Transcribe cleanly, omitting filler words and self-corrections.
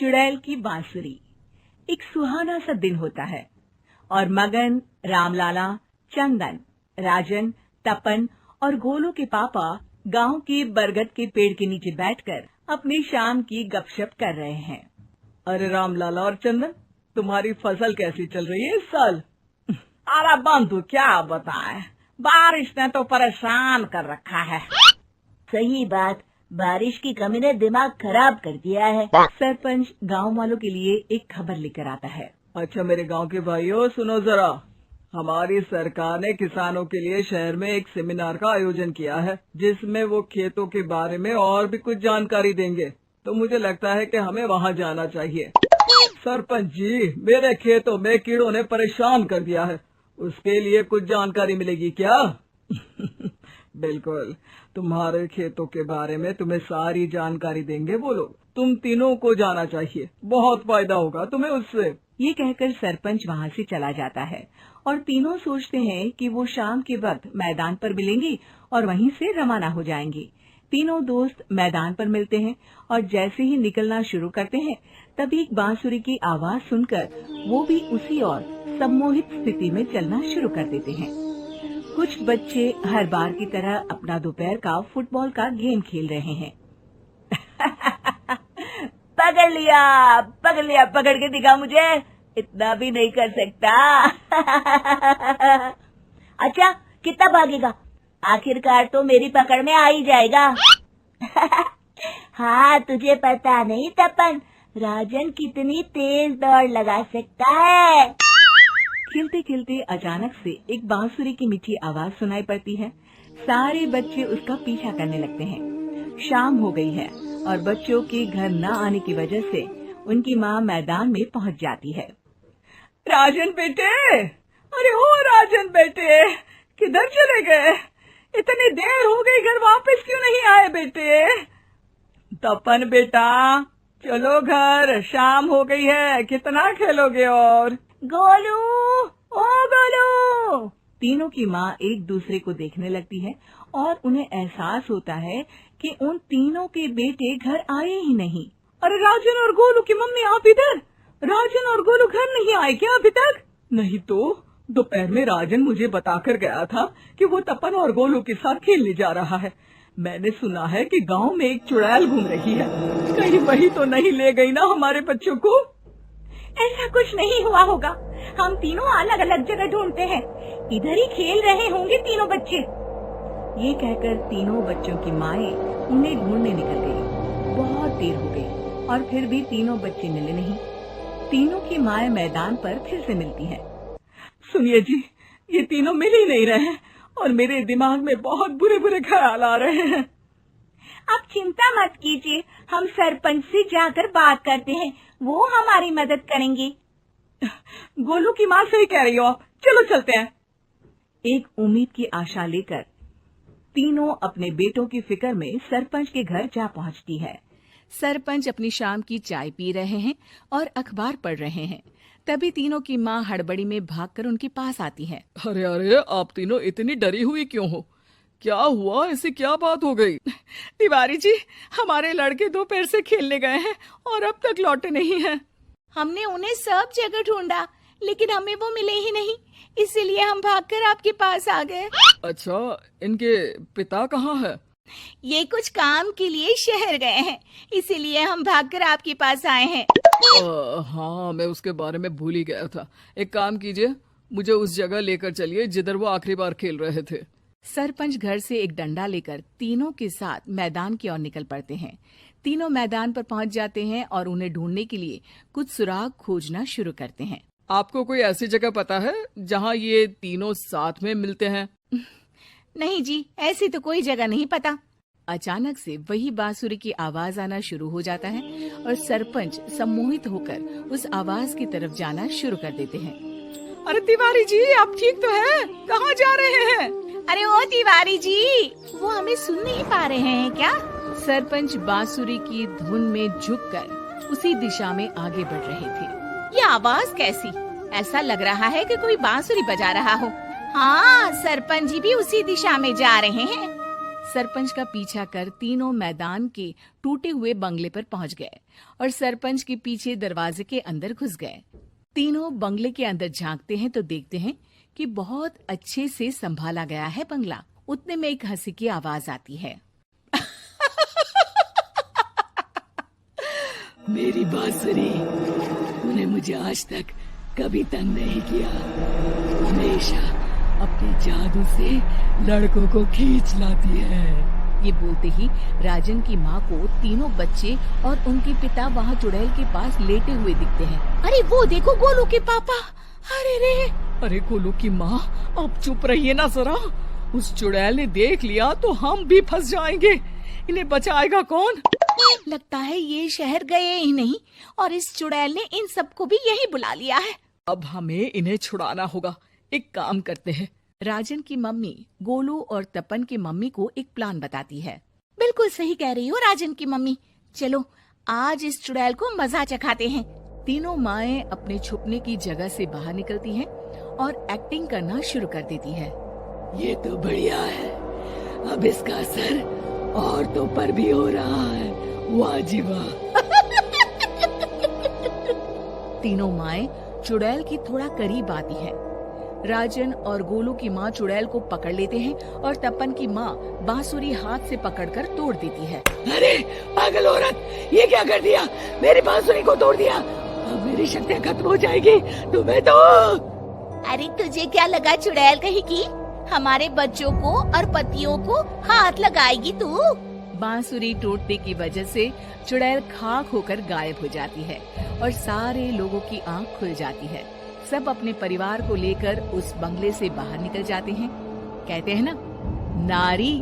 चुड़ैल की बांसुरी। एक सुहाना सा दिन होता है और मगन, रामलाला, चंदन, राजन, तपन और गोलू के पापा गांव के बरगद के पेड़ के नीचे बैठकर अपनी शाम की गपशप कर रहे हैं। अरे रामलाला और चंदन, तुम्हारी फसल कैसी चल रही है इस साल? अरे बंधु क्या बताएं, बारिश ने तो परेशान कर रखा है। सही बात, बारिश की कमी ने दिमाग खराब कर दिया है। सरपंच गांव वालों के लिए एक खबर लेकर आता है। अच्छा मेरे गांव के भाइयों, सुनो जरा। हमारी सरकार ने किसानों के लिए शहर में एक सेमिनार का आयोजन किया है, जिसमें वो खेतों के बारे में और भी कुछ जानकारी देंगे। तो मुझे लगता है कि हमें वहां जाना चाहिए। सरपंच जी, मेरे खेतों में कीड़ों ने परेशान कर दिया है, उसके लिए कुछ जानकारी मिलेगी क्या? बिल्कुल, तुम्हारे खेतों के बारे में तुम्हें सारी जानकारी देंगे वो लोग। तुम तीनों को जाना चाहिए, बहुत फायदा होगा तुम्हें उससे। ये कहकर सरपंच वहाँ से चला जाता है और तीनों सोचते हैं कि वो शाम के वक्त मैदान पर मिलेंगे और वहीं से रवाना हो जाएंगे। तीनों दोस्त मैदान पर मिलते हैं और जैसे ही निकलना शुरू करते हैं तभी एक बांसुरी की आवाज सुनकर वो भी उसी ओर सम्मोहित स्थिति में चलना शुरू कर देते हैं। कुछ बच्चे हर बार की तरह अपना दोपहर का फुटबॉल का गेम खेल रहे हैं। पकड़ लिया, पकड़ के दिखा मुझे, इतना भी नहीं कर सकता। अच्छा, कितना भागेगा? आखिरकार तो मेरी पकड़ में आ ही जाएगा। हाँ, तुझे पता नहीं तपन, राजन कितनी तेज दौड़ लगा सकता है। खेलते खेलते अचानक से एक बांसुरी की मीठी आवाज सुनाई पड़ती है। सारे बच्चे उसका पीछा करने लगते हैं। शाम हो गई है और बच्चों के घर न आने की वजह से उनकी माँ मैदान में पहुँच जाती है। राजन बेटे, अरे ओ राजन बेटे, किधर चले गए? इतनी देर हो गई, घर वापस क्यों नहीं आए बेटे? तपन बेटा, चलो घर, शाम हो गई है, कितना खेलोगे? और गोलू, ओ गोलू। तीनों की माँ एक दूसरे को देखने लगती है और उन्हें एहसास होता है कि उन तीनों के बेटे घर आए ही नहीं। अरे राजन और गोलू की मम्मी, आप इधर? राजन और गोलू घर नहीं आए क्या अभी तक? नहीं तो दोपहर में राजन मुझे बताकर गया था कि वो तपन और गोलू के साथ खेलने जा रहा है। मैंने सुना है कि गांव में एक चुड़ैल घूम रही है, कहीं वही तो नहीं ले गई ना हमारे बच्चों को? ऐसा कुछ नहीं हुआ होगा, हम तीनों अलग अलग जगह ढूंढते हैं, इधर ही खेल रहे होंगे तीनों बच्चे। ये कहकर तीनों बच्चों की माएं उन्हें ढूंढने निकल गई। बहुत देर हो गई और फिर भी तीनों बच्चे मिले नहीं। तीनों की माएं मैदान पर फिर से मिलती हैं। सुनिए जी, ये तीनों मिल ही नहीं रहे और मेरे दिमाग में बहुत बुरे बुरे ख्याल आ रहे हैं। आप चिंता मत कीजिए, हम सरपंच से जाकर बात करते हैं, वो हमारी मदद करेंगे। गोलू की माँ सही कह रही हो, आप चलो चलते हैं। एक उम्मीद की आशा लेकर तीनों अपने बेटों की फिक्र में सरपंच के घर जा पहुंचती है। सरपंच अपनी शाम की चाय पी रहे हैं और अखबार पढ़ रहे हैं। तभी तीनों की माँ हड़बड़ी में भागकर उनके पास आती है। अरे अरे, आप तीनों इतनी डरी हुई क्यों हो? क्या हुआ? ऐसी क्या बात हो गई? तिवारी जी, हमारे लड़के दोपहर से खेलने गए हैं और अब तक लौटे नहीं हैं। हमने उन्हें सब जगह ढूंढा, लेकिन हमें वो मिले ही नहीं, इसीलिए हम भागकर आपके पास आ गए। अच्छा, इनके पिता कहाँ है? ये कुछ काम के लिए शहर गए हैं, इसीलिए हम भागकर आपके पास आए हैं। हाँ, मैं उसके बारे में भूल ही गया था। एक काम कीजिए, मुझे उस जगह लेकर चलिए जिधर वो आखिरी बार खेल रहे थे। सरपंच घर से एक डंडा लेकर तीनों के साथ मैदान की ओर निकल पड़ते हैं। तीनों मैदान पर पहुंच जाते हैं और उन्हें ढूंढने के लिए कुछ सुराग खोजना शुरू करते हैं। आपको कोई ऐसी जगह पता है जहां ये तीनों साथ में मिलते हैं? नहीं जी, ऐसी तो कोई जगह नहीं पता। अचानक से वही बांसुरी की आवाज आना शुरू हो जाता है और सरपंच सम्मोहित होकर उस आवाज की तरफ जाना शुरू कर देते हैं। अरे तिवारी जी, आप ठीक तो हैं? कहाँ जा रहे हैं? अरे ओ तिवारी जी, वो हमें सुन नहीं पा रहे हैं क्या? सरपंच बांसुरी की धुन में झुककर उसी दिशा में आगे बढ़ रहे थे। ये आवाज कैसी? ऐसा लग रहा है कि कोई बांसुरी बजा रहा हो। हाँ, सरपंच जी भी उसी दिशा में जा रहे हैं। सरपंच का पीछा कर तीनों मैदान के टूटे हुए बंगले पर पहुंच गए और सरपंच के पीछे दरवाजे के अंदर घुस गए। तीनों बंगले के अंदर झांकते हैं तो देखते हैं कि बहुत अच्छे से संभाला गया है बंगला। उतने में एक हंसी की आवाज आती है। मेरी बांसुरी, तूने मुझे आज तक कभी तंग नहीं किया। हमेशा अपने जादू से लड़कों को खींच लाती है। ये बोलते ही राजन की माँ को तीनों बच्चे और उनके पिता वहाँ चुड़ैल के पास लेटे हुए दिखते हैं। अरे वो देखो गोलू के पापा। अरे रे, अरे गोलू की माँ, अब चुप रहिए ना जरा। उस चुड़ैल ने देख लिया तो हम भी फंस जाएंगे। इन्हें बचाएगा कौन? लगता है ये शहर गए ही नहीं और इस चुड़ैल ने इन सबको भी यही बुला लिया है। अब हमें इन्हें छुड़ाना होगा। एक काम करते हैं। राजन की मम्मी गोलू और तपन की मम्मी को एक प्लान बताती है। बिल्कुल सही कह रही हो राजन की मम्मी। चलो आज इस चुड़ैल को मजा चखाते हैं। तीनों माएं अपने छुपने की जगह से बाहर निकलती हैं और एक्टिंग करना शुरू कर देती है। ये तो बढ़िया है। अब इसका असर औरतों पर भी हो रहा है। वाह जी वाह। तीनों माएं चुड़ैल की थोड़ा करीब आती हैं। राजन और गोलू की माँ चुड़ैल को पकड़ लेते हैं और तपन की माँ बांसुरी हाथ से पकड़कर तोड़ देती है। अरे पागल औरत, ये क्या कर दिया? मेरी बांसुरी को तोड़ दिया। अब मेरी शक्तियाँ खत्म हो जाएगी। तुम्हें तो अरे तुझे क्या लगा चुड़ैल कहीं की हमारे बच्चों को और पतियों को हाथ लगाएगी तू? बांसुरी टूटने की वजह से चुड़ैल खाक होकर गायब हो जाती है और सारे लोगों की आंख खुल जाती है। सब अपने परिवार को लेकर उस बंगले से बाहर निकल जाते हैं। कहते हैं ना, नारी